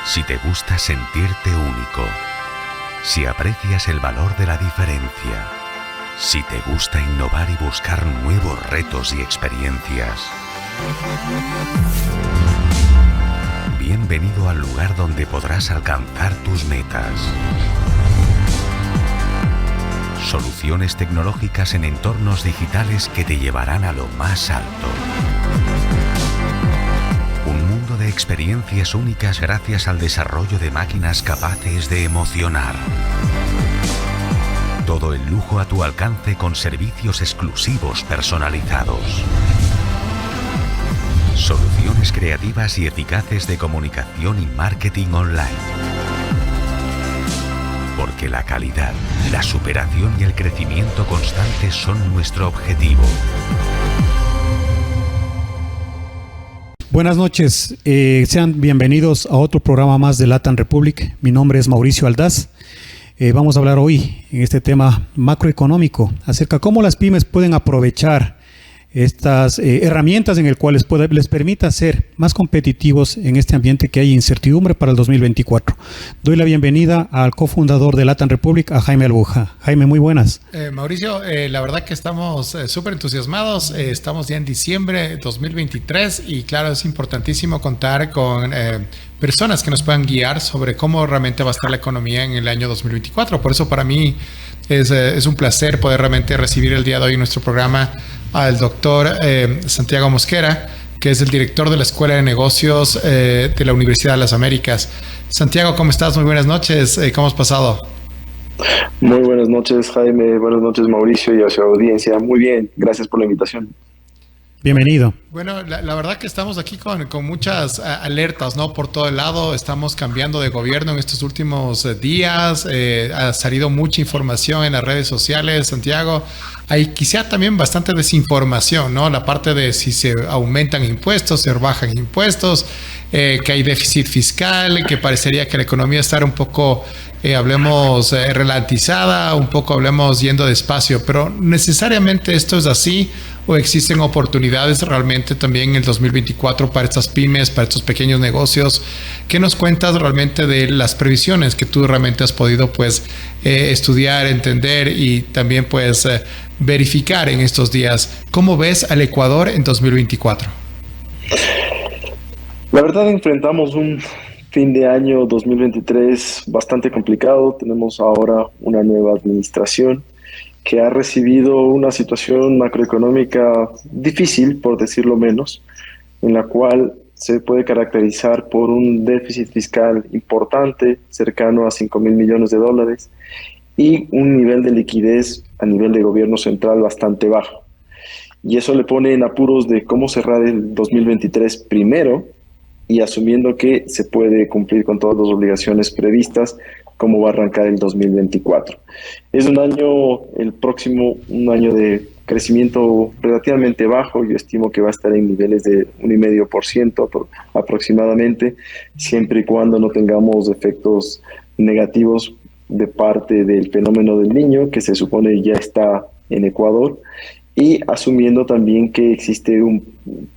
Si te gusta sentirte único, si aprecias el valor de la diferencia, si te gusta innovar y buscar nuevos retos y experiencias, bienvenido al lugar donde podrás alcanzar tus metas. Soluciones tecnológicas en entornos digitales que te llevarán a lo más alto. Un mundo de experiencias únicas gracias al desarrollo de máquinas capaces de emocionar. Todo el lujo a tu alcance con servicios exclusivos personalizados. Soluciones creativas y eficaces de comunicación y marketing online. Porque la calidad, la superación y el crecimiento constante son nuestro objetivo. Buenas noches, sean bienvenidos a otro programa más de LATAM Republic. Mi nombre es Mauricio Aldaz. Vamos a hablar hoy en este tema macroeconómico acerca de cómo las pymes pueden aprovechar estas herramientas en el cual les permita ser más competitivos en este ambiente que hay incertidumbre para el 2024. Doy la bienvenida al cofundador de LATAM Republic, a Jaime Albuja. Jaime, muy buenas. Mauricio, la verdad que estamos súper entusiasmados. Estamos ya en diciembre de 2023 y claro, es importantísimo contar con personas que nos puedan guiar sobre cómo realmente va a estar la economía en el año 2024. Por eso para mí es un placer poder realmente recibir el día de hoy en nuestro programa al doctor Santiago Mosquera, que es el director de la Escuela de Negocios de la Universidad de las Américas. Santiago, ¿cómo estás? Muy buenas noches. ¿Cómo has pasado? Muy buenas noches, Jaime. Buenas noches, Mauricio, y a su audiencia. Muy bien, gracias por la invitación. Bienvenido. Bueno, la verdad que estamos aquí con muchas alertas, ¿no? Por todo el lado, estamos cambiando de gobierno en estos últimos días, ha salido mucha información en las redes sociales, Santiago. Hay quizá también bastante desinformación, ¿no? La parte de si se aumentan impuestos, se bajan impuestos, que hay déficit fiscal, que parecería que la economía está un poco, ralentizada, un poco hablemos yendo despacio, pero ¿necesariamente esto es así o existen oportunidades realmente también en el 2024 para estas pymes, para estos pequeños negocios? ¿Qué nos cuentas realmente de las previsiones que tú realmente has podido estudiar, entender y también verificar en estos días? ¿Cómo ves al Ecuador en 2024? La verdad, enfrentamos un fin de año 2023 bastante complicado. Tenemos ahora una nueva administración que ha recibido una situación macroeconómica difícil, por decirlo menos, en la cual se puede caracterizar por un déficit fiscal importante, cercano a $5,000 millones, y un nivel de liquidez a nivel de gobierno central bastante bajo. Y eso le pone en apuros de cómo cerrar el 2023 primero, y asumiendo que se puede cumplir con todas las obligaciones previstas, cómo va a arrancar el 2024. Es un año de crecimiento relativamente bajo. Yo estimo que va a estar en niveles de 1,5% aproximadamente, siempre y cuando no tengamos efectos negativos de parte del fenómeno del Niño, que se supone ya está en Ecuador, y asumiendo también que existe un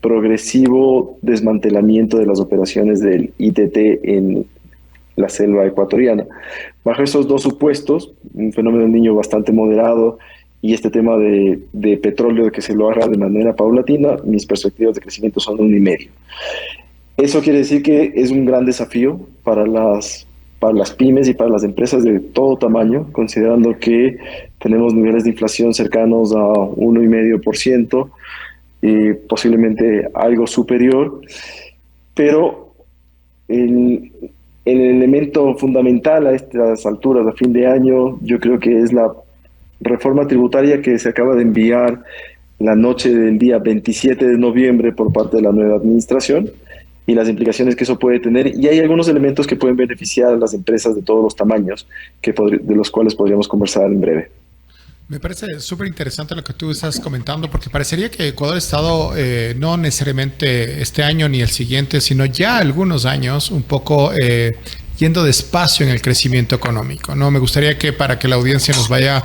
progresivo desmantelamiento de las operaciones del ITT en la selva ecuatoriana. Bajo esos dos supuestos, un fenómeno del Niño bastante moderado y este tema de petróleo que se lo haga de manera paulatina, mis perspectivas de crecimiento son 1,5%. Eso quiere decir que es un gran desafío para las pymes y para las empresas de todo tamaño, considerando que tenemos niveles de inflación cercanos a 1,5%, y posiblemente algo superior, pero el elemento fundamental a estas alturas, a fin de año, yo creo que es la reforma tributaria que se acaba de enviar la noche del día 27 de noviembre por parte de la nueva administración, y las implicaciones que eso puede tener. Y hay algunos elementos que pueden beneficiar a las empresas de todos los tamaños, de los cuales podríamos conversar en breve. Me parece súper interesante lo que tú estás comentando, porque parecería que Ecuador ha estado, no necesariamente este año ni el siguiente, sino ya algunos años, un poco yendo despacio en el crecimiento económico, ¿no? Me gustaría que para que la audiencia nos vaya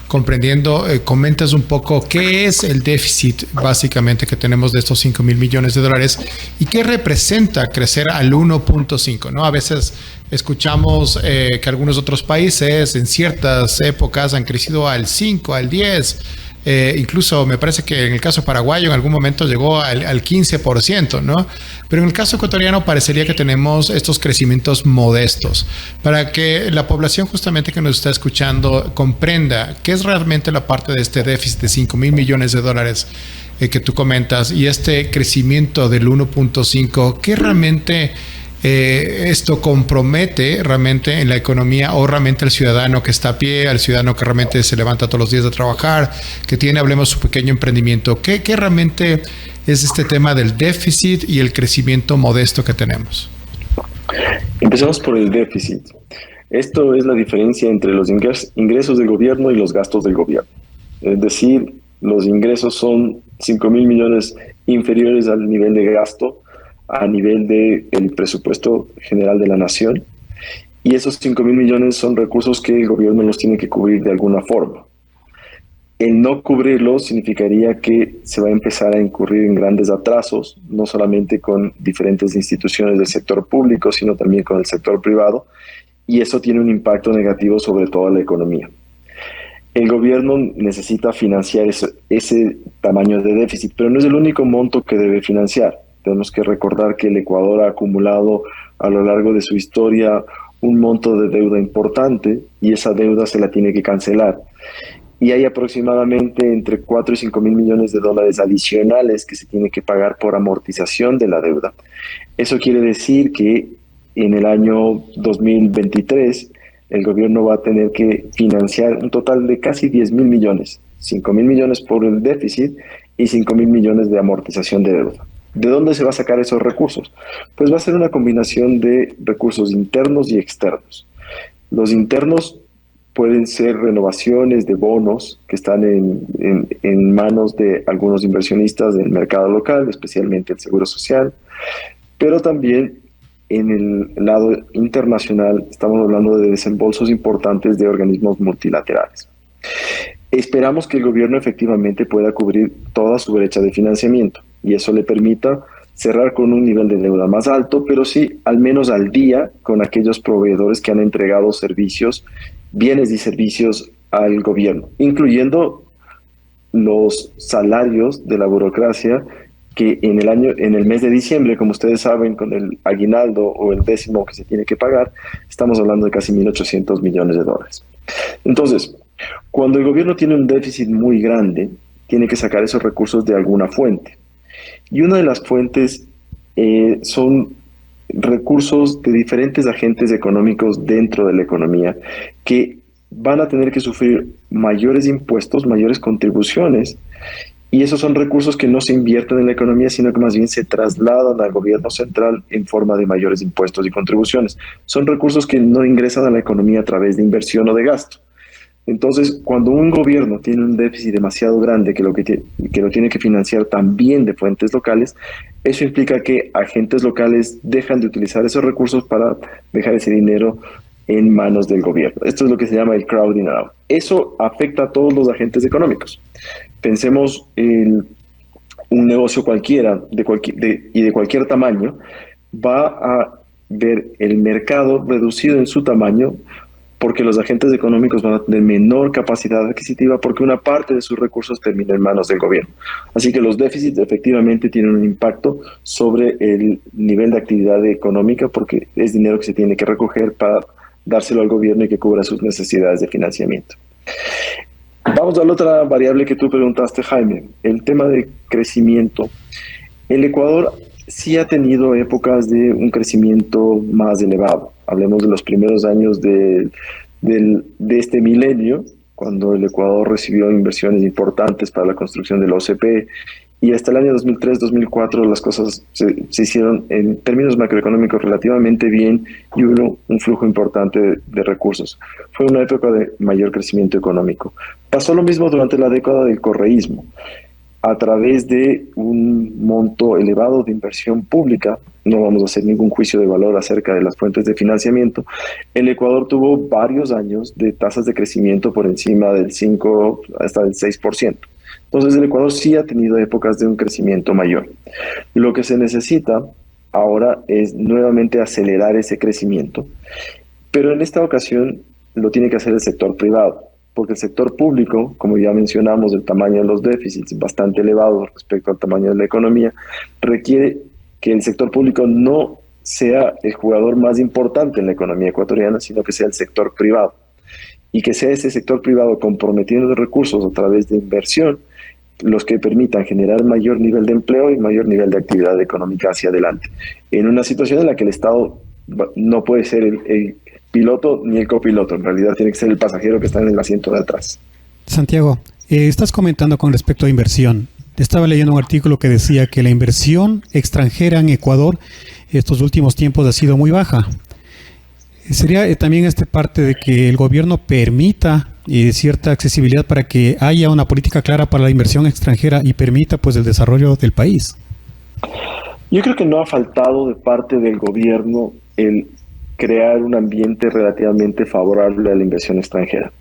comprendiendo, comentas un poco qué es el déficit básicamente que tenemos de estos 5,000 millones de dólares y qué representa crecer al 1.5, ¿no? A veces escuchamos que algunos otros países en ciertas épocas han crecido al 5, al 10, incluso me parece que en el caso paraguayo en algún momento llegó al 15%, ¿no? Pero en el caso ecuatoriano parecería que tenemos estos crecimientos modestos. Para que la población justamente que nos está escuchando comprenda qué es realmente la parte de este déficit de 5,000 millones de dólares que tú comentas y este crecimiento del 1.5, ¿qué realmente esto compromete realmente en la economía o realmente al ciudadano que está a pie, al ciudadano que realmente se levanta todos los días a trabajar, que tiene, hablemos, su pequeño emprendimiento? ¿Qué realmente es este tema del déficit y el crecimiento modesto que tenemos? Empezamos por el déficit. Esto es la diferencia entre los ingresos del gobierno y los gastos del gobierno. Es decir, los ingresos son 5,000 millones inferiores al nivel de gasto, a nivel del presupuesto general de la nación, y esos 5,000 millones son recursos que el gobierno los tiene que cubrir de alguna forma. El no cubrirlos significaría que se va a empezar a incurrir en grandes atrasos, no solamente con diferentes instituciones del sector público, sino también con el sector privado, y eso tiene un impacto negativo sobre toda la economía. El gobierno necesita financiar ese tamaño de déficit, pero no es el único monto que debe financiar. Tenemos que recordar que el Ecuador ha acumulado a lo largo de su historia un monto de deuda importante y esa deuda se la tiene que cancelar. Y hay aproximadamente entre 4 y 5,000 millones de dólares adicionales que se tiene que pagar por amortización de la deuda. Eso quiere decir que en el año 2023 el gobierno va a tener que financiar un total de casi 10,000 millones, 5,000 millones por el déficit y 5,000 millones de amortización de deuda. ¿De dónde se va a sacar esos recursos? Pues va a ser una combinación de recursos internos y externos. Los internos pueden ser renovaciones de bonos que están en manos de algunos inversionistas del mercado local, especialmente el Seguro Social, pero también en el lado internacional estamos hablando de desembolsos importantes de organismos multilaterales. Esperamos que el gobierno efectivamente pueda cubrir toda su brecha de financiamiento y eso le permita cerrar con un nivel de deuda más alto, pero sí al menos al día con aquellos proveedores que han entregado servicios, bienes y servicios al gobierno, incluyendo los salarios de la burocracia que en el mes de diciembre, como ustedes saben, con el aguinaldo o el décimo que se tiene que pagar, estamos hablando de casi 1.800 millones de dólares. Entonces, cuando el gobierno tiene un déficit muy grande, tiene que sacar esos recursos de alguna fuente. Y una de las fuentes son recursos de diferentes agentes económicos dentro de la economía que van a tener que sufrir mayores impuestos, mayores contribuciones, y esos son recursos que no se invierten en la economía, sino que más bien se trasladan al gobierno central en forma de mayores impuestos y contribuciones. Son recursos que no ingresan a la economía a través de inversión o de gasto. Entonces, cuando un gobierno tiene un déficit demasiado grande que lo tiene que financiar también de fuentes locales, eso implica que agentes locales dejan de utilizar esos recursos para dejar ese dinero en manos del gobierno. Esto es lo que se llama el crowding out. Eso afecta a todos los agentes económicos. Pensemos en un negocio cualquiera y de cualquier tamaño, va a ver el mercado reducido en su tamaño porque los agentes económicos van a tener menor capacidad adquisitiva porque una parte de sus recursos termina en manos del gobierno. Así que los déficits efectivamente tienen un impacto sobre el nivel de actividad económica porque es dinero que se tiene que recoger para dárselo al gobierno y que cubra sus necesidades de financiamiento. Vamos a la otra variable que tú preguntaste, Jaime, el tema de crecimiento. El Ecuador sí ha tenido épocas de un crecimiento más elevado. Hablemos de los primeros años de este milenio, cuando el Ecuador recibió inversiones importantes para la construcción del OCP, y hasta el año 2003-2004 las cosas se hicieron en términos macroeconómicos relativamente bien y hubo un flujo importante de recursos. Fue una época de mayor crecimiento económico. Pasó lo mismo durante la década del correísmo. a través de un monto elevado de inversión pública. No vamos a hacer ningún juicio de valor acerca de las fuentes de financiamiento. El Ecuador tuvo varios años de tasas de crecimiento por encima del 5 hasta del 6%. Entonces el Ecuador sí ha tenido épocas de un crecimiento mayor. Lo que se necesita ahora es nuevamente acelerar ese crecimiento, pero en esta ocasión lo tiene que hacer el sector privado, porque el sector público, como ya mencionamos, el tamaño de los déficits bastante elevados respecto al tamaño de la economía, requiere que el sector público no sea el jugador más importante en la economía ecuatoriana, sino que sea el sector privado. Y que sea ese sector privado comprometiendo recursos a través de inversión los que permitan generar mayor nivel de empleo y mayor nivel de actividad económica hacia adelante. En una situación en la que el Estado no puede ser el piloto ni el copiloto, en realidad tiene que ser el pasajero que está en el asiento de atrás. Santiago, estás comentando con respecto a inversión. Estaba leyendo un artículo que decía que la inversión extranjera en Ecuador estos últimos tiempos ha sido muy baja. ¿Sería también parte de que el gobierno permita cierta accesibilidad para que haya una política clara para la inversión extranjera y permita pues el desarrollo del país? Yo creo que no ha faltado de parte del gobierno el crear un ambiente relativamente favorable a la inversión extranjera.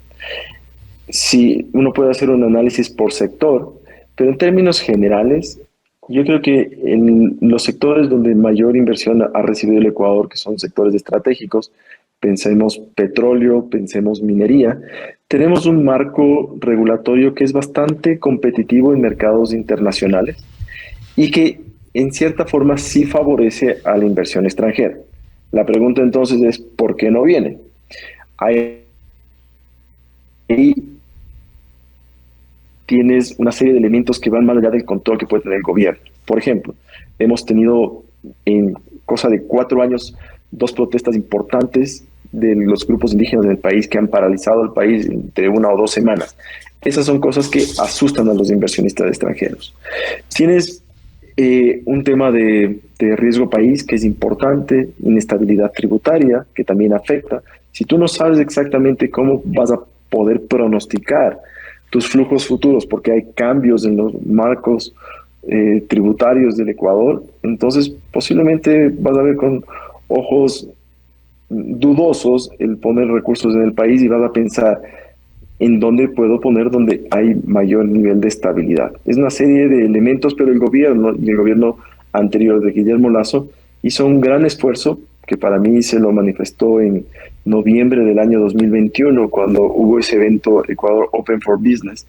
Sí, uno puede hacer un análisis por sector, pero en términos generales, yo creo que en los sectores donde mayor inversión ha recibido el Ecuador, que son sectores estratégicos, pensemos petróleo, pensemos minería, tenemos un marco regulatorio que es bastante competitivo en mercados internacionales y que en cierta forma sí favorece a la inversión extranjera. La pregunta entonces es, ¿por qué no viene? Ahí tienes una serie de elementos que van más allá del control que puede tener el gobierno. Por ejemplo, hemos tenido en cosa de 4 años 2 protestas importantes de los grupos indígenas del país que han paralizado el país entre 1 o 2 semanas. Esas son cosas que asustan a los inversionistas extranjeros. Tienes un tema de riesgo país que es importante, inestabilidad tributaria que también afecta. Si tú no sabes exactamente cómo vas a poder pronosticar tus flujos futuros, porque hay cambios en los marcos tributarios del Ecuador, entonces posiblemente vas a ver con ojos dudosos el poner recursos en el país y vas a pensar en dónde puedo poner donde hay mayor nivel de estabilidad. Es una serie de elementos, pero el gobierno anterior de Guillermo Lasso hizo un gran esfuerzo que para mí se lo manifestó en noviembre del año 2021, cuando hubo ese evento Ecuador Open for Business,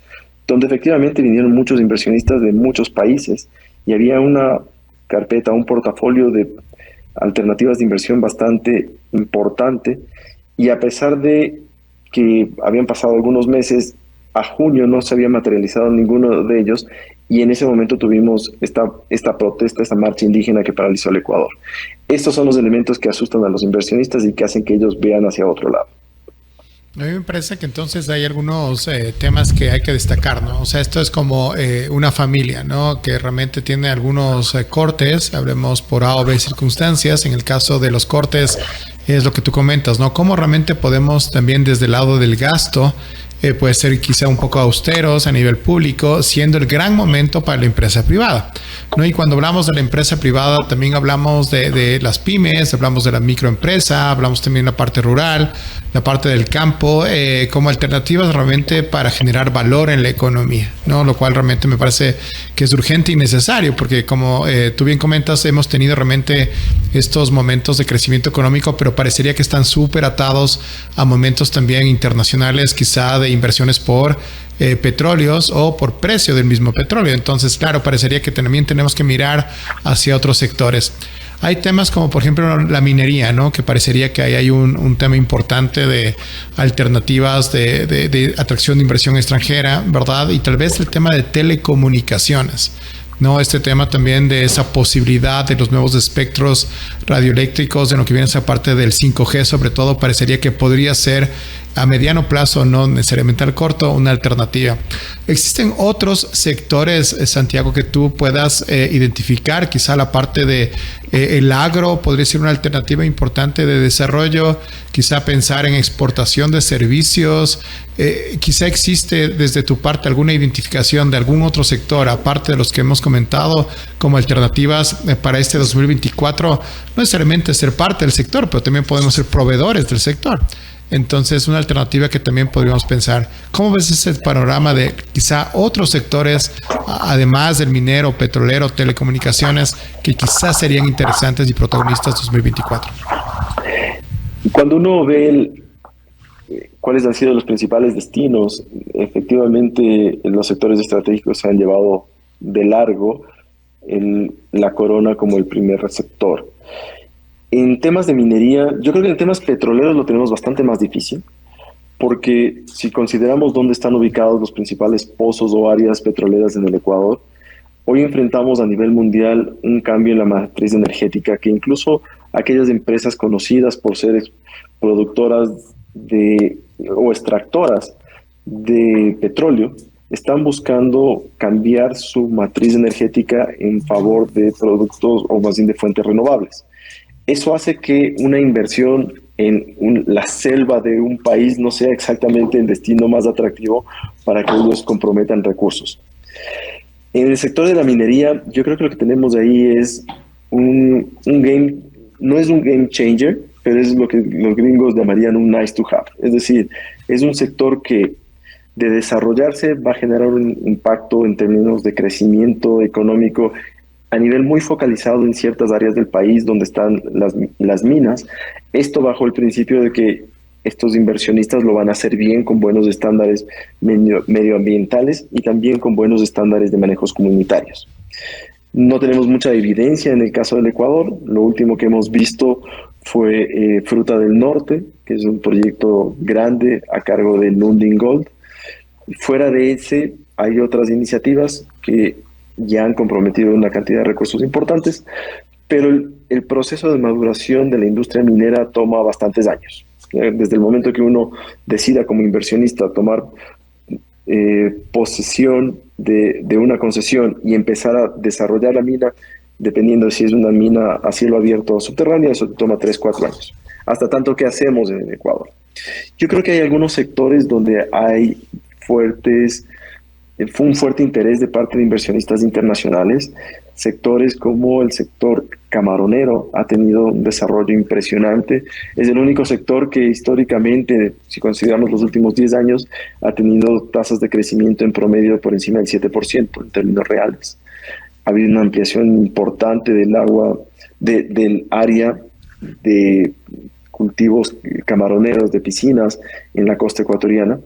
donde efectivamente vinieron muchos inversionistas de muchos países y había una carpeta, un portafolio de alternativas de inversión bastante importante, y a pesar de que habían pasado algunos meses, a junio no se había materializado ninguno de ellos, y en ese momento tuvimos esta protesta, esta marcha indígena que paralizó el Ecuador. Estos son los elementos que asustan a los inversionistas y que hacen que ellos vean hacia otro lado. A mí me parece que entonces hay algunos temas que hay que destacar, ¿no? O sea, esto es como una familia, ¿no? Que realmente tiene algunos cortes, hablemos por A o B circunstancias. En el caso de los cortes es lo que tú comentas, ¿no? Cómo realmente podemos también desde el lado del gasto puede ser quizá un poco austeros a nivel público, siendo el gran momento para la empresa privada, ¿no? Y cuando hablamos de la empresa privada, también hablamos de las pymes, hablamos de la microempresa, hablamos también de la parte rural, la parte del campo, como alternativas realmente para generar valor en la economía, ¿no? Lo cual realmente me parece que es urgente y necesario, porque como tú bien comentas, hemos tenido realmente estos momentos de crecimiento económico, pero parecería que están súper atados a momentos también internacionales, quizá de inversiones por petróleos o por precio del mismo petróleo. Entonces, claro, parecería que también tenemos que mirar hacia otros sectores. Hay temas como, por ejemplo, la minería, ¿no? Que parecería que ahí hay un tema importante de alternativas de atracción de inversión extranjera, ¿verdad? Y tal vez el tema de telecomunicaciones. ¿no? Este tema también de esa posibilidad de los nuevos espectros radioeléctricos, de lo que viene esa parte del 5G, sobre todo, parecería que podría ser a mediano plazo, no necesariamente al corto, una alternativa. ¿Existen otros sectores, Santiago, que tú puedas identificar? Quizá la parte de el agro podría ser una alternativa importante de desarrollo, quizá pensar en exportación de servicios. Quizá existe desde tu parte alguna identificación de algún otro sector, aparte de los que hemos comentado, como alternativas para este 2024, no necesariamente ser parte del sector, pero también podemos ser proveedores del sector. Entonces, una alternativa que también podríamos pensar. ¿Cómo ves ese panorama de quizá otros sectores, además del minero, petrolero, telecomunicaciones, que quizás serían interesantes y protagonistas 2024? Cuando uno ve cuáles han sido los principales destinos, efectivamente los sectores estratégicos se han llevado de largo la corona como el primer sector. En temas de minería, yo creo que en temas petroleros lo tenemos bastante más difícil, porque si consideramos dónde están ubicados los principales pozos o áreas petroleras en el Ecuador, hoy enfrentamos a nivel mundial un cambio en la matriz energética que incluso aquellas empresas conocidas por ser productoras o extractoras de petróleo están buscando cambiar su matriz energética en favor de productos o más bien de fuentes renovables. Eso hace que una inversión en la selva de un país no sea exactamente el destino más atractivo para que ellos comprometan recursos. En el sector de la minería, yo creo que lo que tenemos ahí es no es un game changer, pero es lo que los gringos llamarían un nice to have. Es decir, es un sector que de desarrollarse va a generar un impacto en términos de crecimiento económico a nivel muy focalizado en ciertas áreas del país donde están las minas. Esto bajo el principio de que estos inversionistas lo van a hacer bien con buenos estándares medioambientales y también con buenos estándares de manejos comunitarios. No tenemos mucha evidencia en el caso del Ecuador. Lo último que hemos visto fue Fruta del Norte, que es un proyecto grande a cargo de Lundin Gold. Fuera de ese, hay otras iniciativas que ya han comprometido una cantidad de recursos importantes, pero el proceso de maduración de la industria minera toma bastantes años. Desde el momento que uno decida como inversionista tomar posesión de una concesión y empezar a desarrollar la mina, dependiendo de si es una mina a cielo abierto o subterránea, eso toma 3-4 años. Hasta tanto, ¿qué hacemos en el Ecuador? Yo creo que hay algunos sectores donde hay un fuerte interés de parte de inversionistas internacionales. Sectores como el sector camaronero ha tenido un desarrollo impresionante. Es el único sector que históricamente, si consideramos los últimos 10 años, ha tenido tasas de crecimiento en promedio por encima del 7% en términos reales. Ha habido una ampliación importante del área de cultivos camaroneros, de piscinas en la costa ecuatoriana.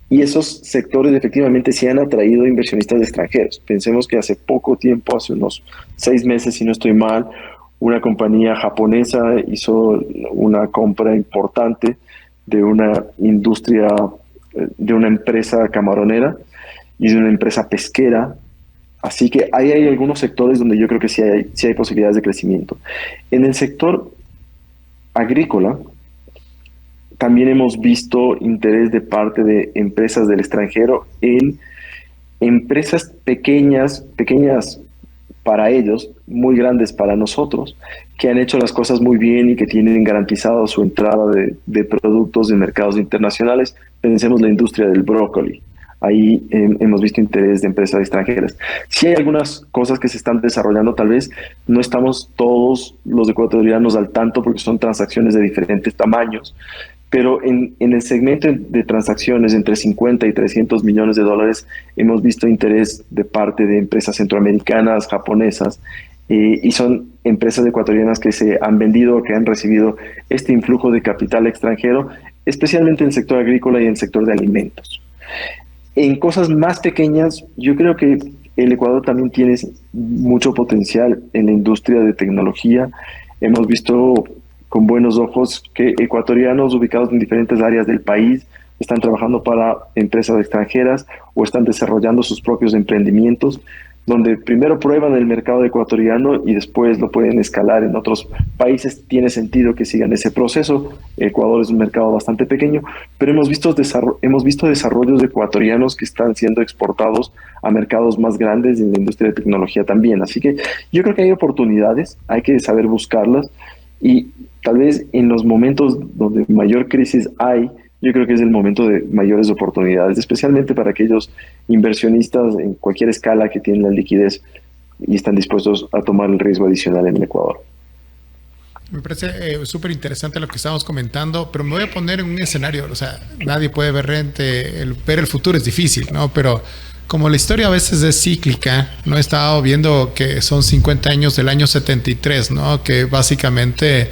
Y esos sectores efectivamente sí han atraído inversionistas extranjeros. Pensemos que hace poco tiempo, hace unos 6 meses, si no estoy mal, una compañía japonesa hizo una compra importante de una industria, de una empresa camaronera y de una empresa pesquera. Así que ahí hay algunos sectores donde yo creo que sí hay posibilidades de crecimiento. En el sector agrícola, también hemos visto interés de parte de empresas del extranjero en empresas pequeñas para ellos, muy grandes para nosotros, que han hecho las cosas muy bien y que tienen garantizado su entrada de productos en mercados internacionales. Pensemos la industria del brócoli. Ahí hemos visto interés de empresas extranjeras. Sí hay algunas cosas que se están desarrollando, tal vez no estamos todos los ecuatorianos al tanto porque son transacciones de diferentes tamaños, pero en el segmento de transacciones entre 50 y 300 millones de dólares hemos visto interés de parte de empresas centroamericanas, japonesas, y son empresas ecuatorianas que se han vendido o que han recibido este influjo de capital extranjero, especialmente en el sector agrícola y en el sector de alimentos. En cosas más pequeñas, yo creo que el Ecuador también tiene mucho potencial en la industria de tecnología. Hemos visto con buenos ojos que ecuatorianos ubicados en diferentes áreas del país están trabajando para empresas extranjeras o están desarrollando sus propios emprendimientos. donde primero prueban el mercado ecuatoriano y después lo pueden escalar en otros países. Tiene sentido que sigan ese proceso. Ecuador es un mercado bastante pequeño, pero hemos visto desarrollos ecuatorianos que están siendo exportados a mercados más grandes en la industria de tecnología también. Así que yo creo que hay oportunidades, hay que saber buscarlas, y tal vez en los momentos donde mayor crisis hay, yo creo que es el momento de mayores oportunidades, especialmente para aquellos inversionistas en cualquier escala que tienen la liquidez y están dispuestos a tomar el riesgo adicional en el Ecuador. Me parece súper interesante lo que estamos comentando, pero me voy a poner en un escenario, o sea, nadie puede ver el futuro es difícil, ¿no? Pero como la historia a veces es cíclica, no he estado viendo que son 50 años del año 73, ¿no? Que básicamente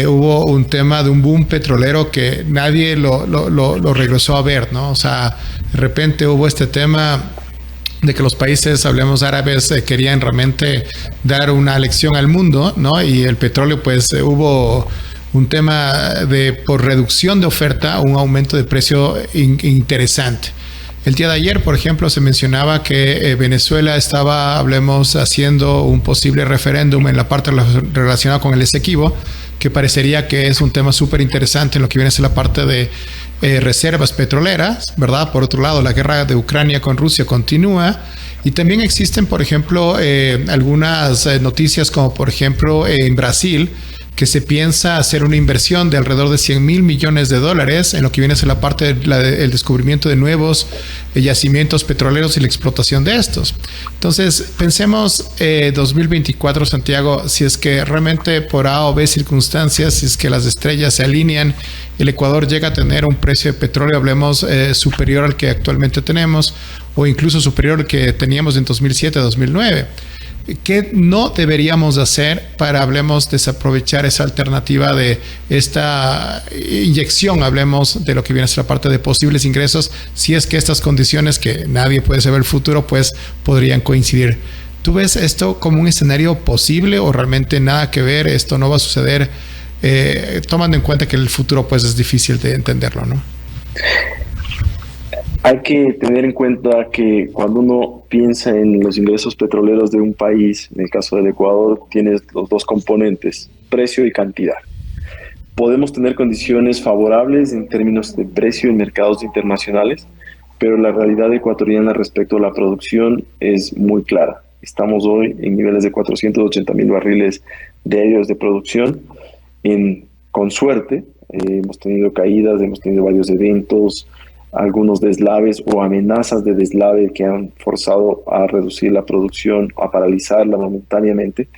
hubo un tema de un boom petrolero que nadie lo regresó a ver, ¿no? O sea, de repente hubo este tema de que los países, hablemos árabes, querían realmente dar una lección al mundo, ¿no? Y el petróleo, pues hubo un tema por reducción de oferta, un aumento de precio interesante. El día de ayer, por ejemplo, se mencionaba que Venezuela estaba, hablemos, haciendo un posible referéndum en la parte relacionada con el Esequibo, que parecería que es un tema súper interesante en lo que viene a ser la parte de reservas petroleras, ¿verdad? Por otro lado, la guerra de Ucrania con Rusia continúa. Y también existen, por ejemplo, algunas noticias como, por ejemplo, en Brasil, que se piensa hacer una inversión de alrededor de $100 mil millones en lo que viene a ser la parte del descubrimiento de nuevos yacimientos petroleros y la explotación de estos. Entonces, pensemos 2024, Santiago, si es que realmente por A o B circunstancias, si es que las estrellas se alinean, el Ecuador llega a tener un precio de petróleo, hablemos, superior al que actualmente tenemos, o incluso superior al que teníamos en 2007-2009. ¿Qué no deberíamos hacer para, hablemos, desaprovechar esa alternativa de esta inyección, hablemos de lo que viene a ser la parte de posibles ingresos, si es que estas condiciones que nadie puede saber el futuro, pues podrían coincidir? ¿Tú ves esto como un escenario posible o realmente nada que ver, esto no va a suceder, tomando en cuenta que el futuro pues es difícil de entenderlo, ¿no? Hay que tener en cuenta que cuando uno piensa en los ingresos petroleros de un país, en el caso del Ecuador, tienes los dos componentes, precio y cantidad. Podemos tener condiciones favorables en términos de precio en mercados internacionales, pero la realidad ecuatoriana respecto a la producción es muy clara. Estamos hoy en niveles de 480,000 barriles diarios de producción. Con suerte, hemos tenido caídas, hemos tenido varios eventos, algunos deslaves o amenazas de deslave que han forzado a reducir la producción, a paralizarla momentáneamente,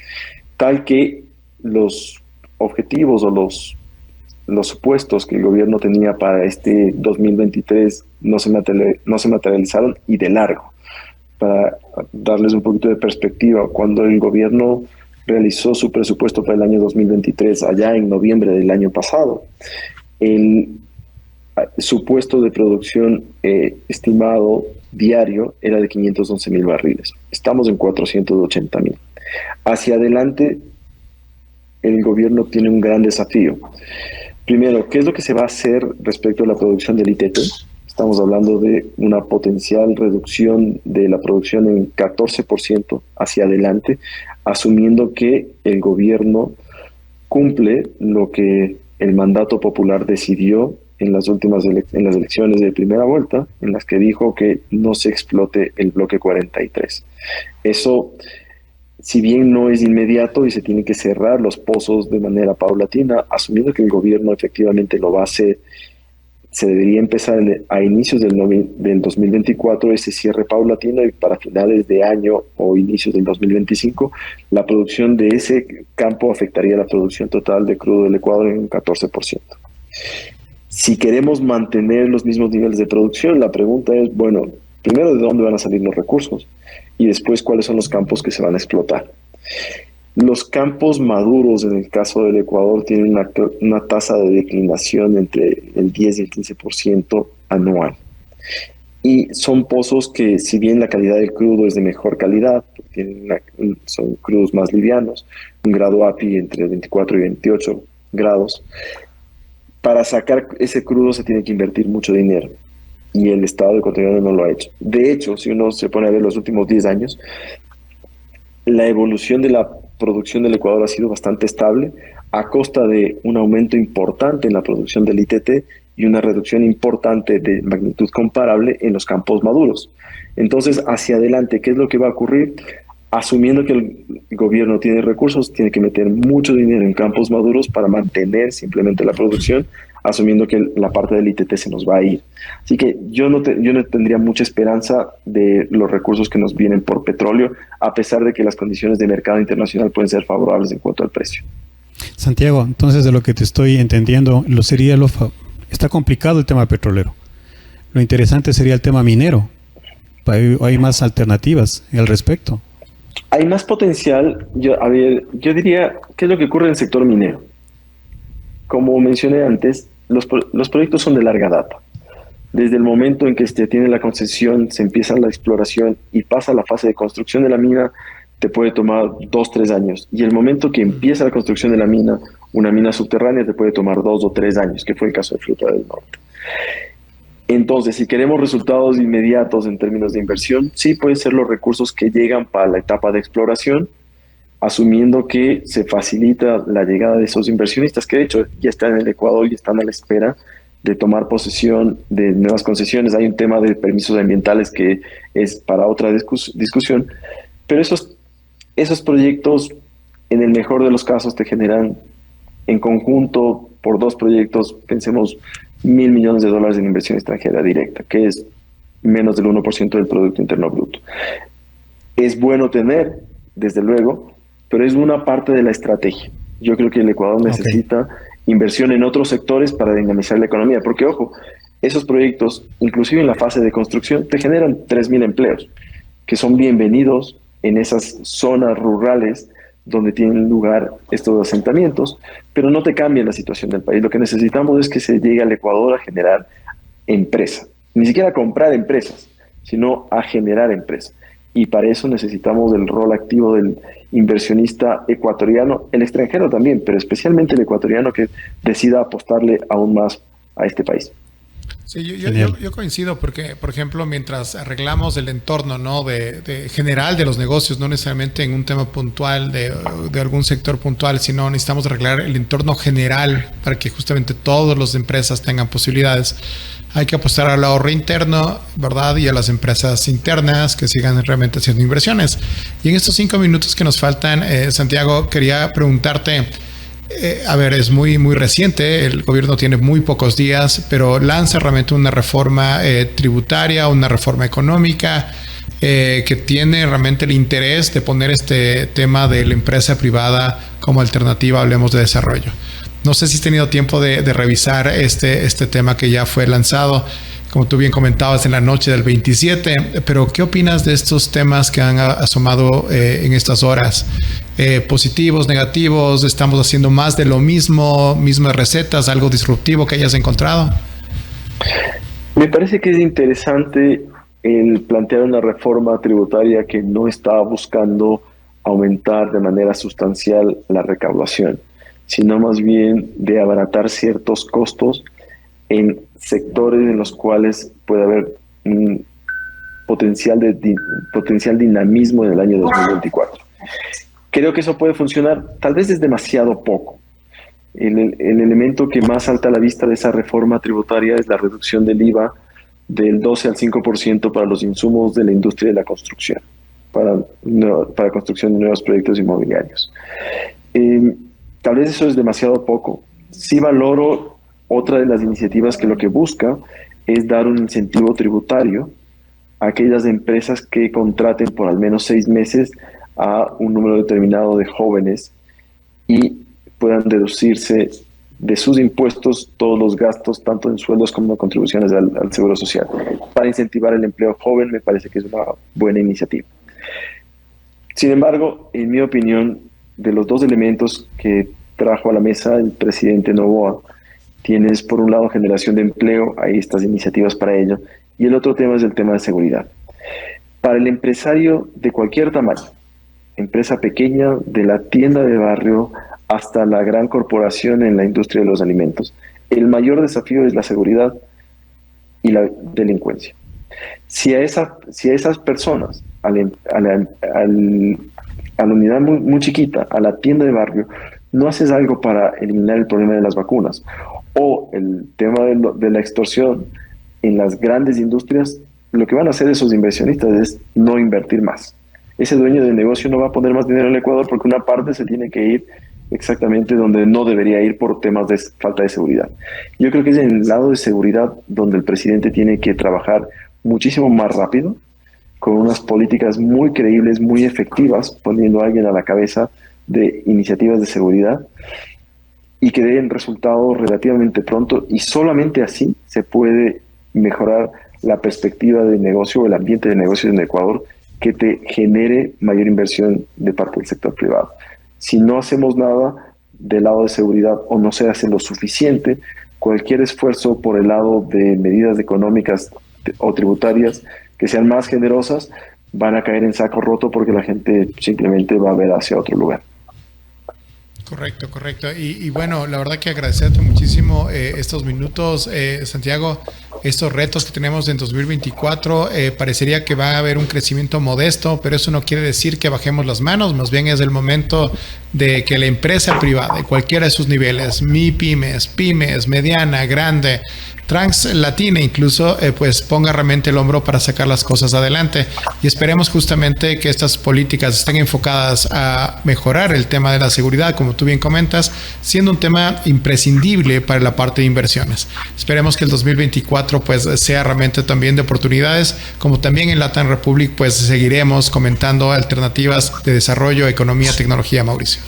tal que los objetivos o los supuestos que el gobierno tenía para este 2023 no se materializaron, y de largo. Para darles un poquito de perspectiva, cuando el gobierno realizó su presupuesto para el año 2023, allá en noviembre del año pasado, el supuesto de producción estimado diario era de 511,000 barriles. Estamos en 480,000. Hacia adelante, el gobierno tiene un gran desafío. Primero, ¿qué es lo que se va a hacer respecto a la producción del ITT? Estamos hablando de una potencial reducción de la producción en 14% hacia adelante, asumiendo que el gobierno cumple lo que el mandato popular decidió en las elecciones de primera vuelta, en las que dijo que no se explote el bloque 43. Eso, si bien no es inmediato y se tienen que cerrar los pozos de manera paulatina, asumiendo que el gobierno efectivamente lo va a hacer, se debería empezar a inicios del 2024 ese cierre paulatino, y para finales de año o inicios del 2025 la producción de ese campo afectaría la producción total de crudo del Ecuador en un 14%. Si queremos mantener los mismos niveles de producción, la pregunta es, bueno, primero, ¿de dónde van a salir los recursos? Y después, ¿cuáles son los campos que se van a explotar? Los campos maduros, en el caso del Ecuador, tienen una tasa de declinación entre el 10 y el 15% anual. Y son pozos que, si bien la calidad del crudo es de mejor calidad, son crudos más livianos, un grado API entre 24 y 28 grados, para sacar ese crudo se tiene que invertir mucho dinero. y el Estado ecuatoriano no lo ha hecho. De hecho, si uno se pone a ver los últimos 10 años, la evolución de la producción del Ecuador ha sido bastante estable a costa de un aumento importante en la producción del ITT y una reducción importante de magnitud comparable en los campos maduros. Entonces, hacia adelante, ¿qué es lo que va a ocurrir? Asumiendo que el gobierno tiene recursos, tiene que meter mucho dinero en campos maduros para mantener simplemente la producción, asumiendo que la parte del ITT se nos va a ir. Así que yo no tendría mucha esperanza de los recursos que nos vienen por petróleo, a pesar de que las condiciones de mercado internacional pueden ser favorables en cuanto al precio. Santiago, entonces de lo que te estoy entendiendo, está complicado el tema petrolero. Lo interesante sería el tema minero. Hay más alternativas al respecto. Hay más potencial. Yo diría, ¿qué es lo que ocurre en el sector minero? Como mencioné antes, los proyectos son de larga data. Desde el momento en que se tiene la concesión, se empieza la exploración y pasa la fase de construcción de la mina, te puede tomar 2-3 años. Y el momento que empieza la construcción de la mina, una mina subterránea, te puede tomar 2 o 3 años, que fue el caso de Fruta del Norte. Entonces, si queremos resultados inmediatos en términos de inversión, sí pueden ser los recursos que llegan para la etapa de exploración, asumiendo que se facilita la llegada de esos inversionistas, que de hecho ya están en el Ecuador y están a la espera de tomar posesión de nuevas concesiones. Hay un tema de permisos ambientales que es para otra discusión, pero esos proyectos, en el mejor de los casos, te generan en conjunto, por 2 proyectos, pensemos, $1.000 millones en inversión extranjera directa, que es menos del 1% del Producto Interno Bruto. Es bueno tener, desde luego, pero es una parte de la estrategia. Yo creo que el Ecuador necesita inversión en otros sectores para dinamizar la economía, porque, ojo, esos proyectos, inclusive en la fase de construcción, te generan 3.000 empleos, que son bienvenidos en esas zonas rurales donde tienen lugar estos asentamientos, pero no te cambian la situación del país. Lo que necesitamos es que se llegue al Ecuador a generar empresa, ni siquiera a comprar empresas, sino a generar empresa. Y para eso necesitamos el rol activo del inversionista ecuatoriano, el extranjero también, pero especialmente el ecuatoriano que decida apostarle aún más a este país. Sí, yo coincido porque, por ejemplo, mientras arreglamos el entorno, ¿no?, de general de los negocios, no necesariamente en un tema puntual de algún sector puntual, sino necesitamos arreglar el entorno general para que justamente todas las empresas tengan posibilidades. Hay que apostar al ahorro interno, ¿verdad? Y a las empresas internas que sigan realmente haciendo inversiones. Y en estos 5 minutos que nos faltan, Santiago, quería preguntarte, es muy reciente, el gobierno tiene muy pocos días, pero lanza realmente una reforma tributaria, una reforma económica que tiene realmente el interés de poner este tema de la empresa privada como alternativa, hablemos de desarrollo. No sé si has tenido tiempo de revisar este tema que ya fue lanzado, como tú bien comentabas, en la noche del 27, pero ¿qué opinas de estos temas que han asomado en estas horas? Positivos, negativos, estamos haciendo más de lo mismo, mismas recetas, algo disruptivo que hayas encontrado. Me parece que es interesante el plantear una reforma tributaria que no está buscando aumentar de manera sustancial la recaudación, sino más bien de abaratar ciertos costos en sectores en los cuales puede haber un potencial dinamismo en el año 2024. Creo que eso puede funcionar, tal vez es demasiado poco. El elemento que más salta a la vista de esa reforma tributaria es la reducción del IVA del 12 al 5% para los insumos de la industria de la construcción, para construcción de nuevos proyectos inmobiliarios. Tal vez eso es demasiado poco. Sí valoro otra de las iniciativas que lo que busca es dar un incentivo tributario a aquellas empresas que contraten por al menos 6 meses a un número determinado de jóvenes y puedan deducirse de sus impuestos todos los gastos, tanto en sueldos como en contribuciones al Seguro Social. Para incentivar el empleo joven me parece que es una buena iniciativa. Sin embargo, en mi opinión, de los 2 elementos que trajo a la mesa el presidente Noboa, tienes por un lado generación de empleo, hay estas iniciativas para ello, y el otro tema es el tema de seguridad. Para el empresario de cualquier tamaño, empresa pequeña, de la tienda de barrio hasta la gran corporación en la industria de los alimentos, el mayor desafío es la seguridad y la delincuencia. Si a esas personas, a la unidad muy chiquita, a la tienda de barrio, no haces algo para eliminar el problema de las vacunas o el tema de la extorsión en las grandes industrias, lo que van a hacer esos inversionistas es no invertir más. Ese dueño de negocio no va a poner más dinero en el Ecuador porque una parte se tiene que ir exactamente donde no debería ir por temas de falta de seguridad. Yo creo que es en el lado de seguridad donde el presidente tiene que trabajar muchísimo más rápido, con unas políticas muy creíbles, muy efectivas, poniendo a alguien a la cabeza de iniciativas de seguridad y que den resultados relativamente pronto, y solamente así se puede mejorar la perspectiva de negocio o el ambiente de negocios en Ecuador que te genere mayor inversión de parte del sector privado. Si no hacemos nada del lado de seguridad o no se hace lo suficiente, cualquier esfuerzo por el lado de medidas económicas o tributarias que sean más generosas van a caer en saco roto porque la gente simplemente va a ver hacia otro lugar. Correcto. Y bueno, la verdad que agradecerte muchísimo estos minutos, Santiago. Estos retos que tenemos en 2024, parecería que va a haber un crecimiento modesto, pero eso no quiere decir que bajemos las manos, más bien es el momento de que la empresa privada, de cualquiera de sus niveles, pymes, mediana, grande, translatina incluso, pues ponga realmente el hombro para sacar las cosas adelante. Y esperemos justamente que estas políticas estén enfocadas a mejorar el tema de la seguridad, como tú bien comentas, siendo un tema imprescindible para la parte de inversiones. Esperemos que el 2024 pues sea realmente también de oportunidades, como también en Latam Republic pues seguiremos comentando alternativas de desarrollo, economía, tecnología. Mauricio.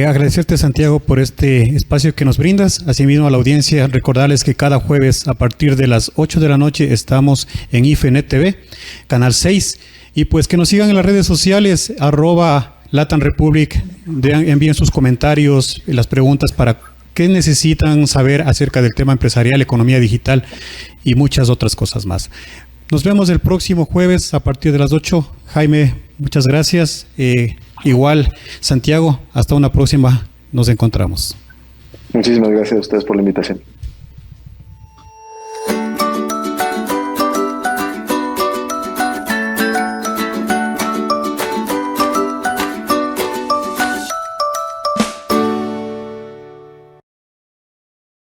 Agradecerte, Santiago, por este espacio que nos brindas. Asimismo a la audiencia, recordarles que cada jueves a partir de las 8 de la noche estamos en IFENET TV, Canal 6, y pues que nos sigan en las redes sociales, @Latam Republic, envíen sus comentarios, las preguntas para qué necesitan saber acerca del tema empresarial, economía digital y muchas otras cosas más. Nos vemos el próximo jueves a partir de las 8. Jaime, muchas gracias. Igual, Santiago, hasta una próxima. Nos encontramos. Muchísimas gracias a ustedes por la invitación.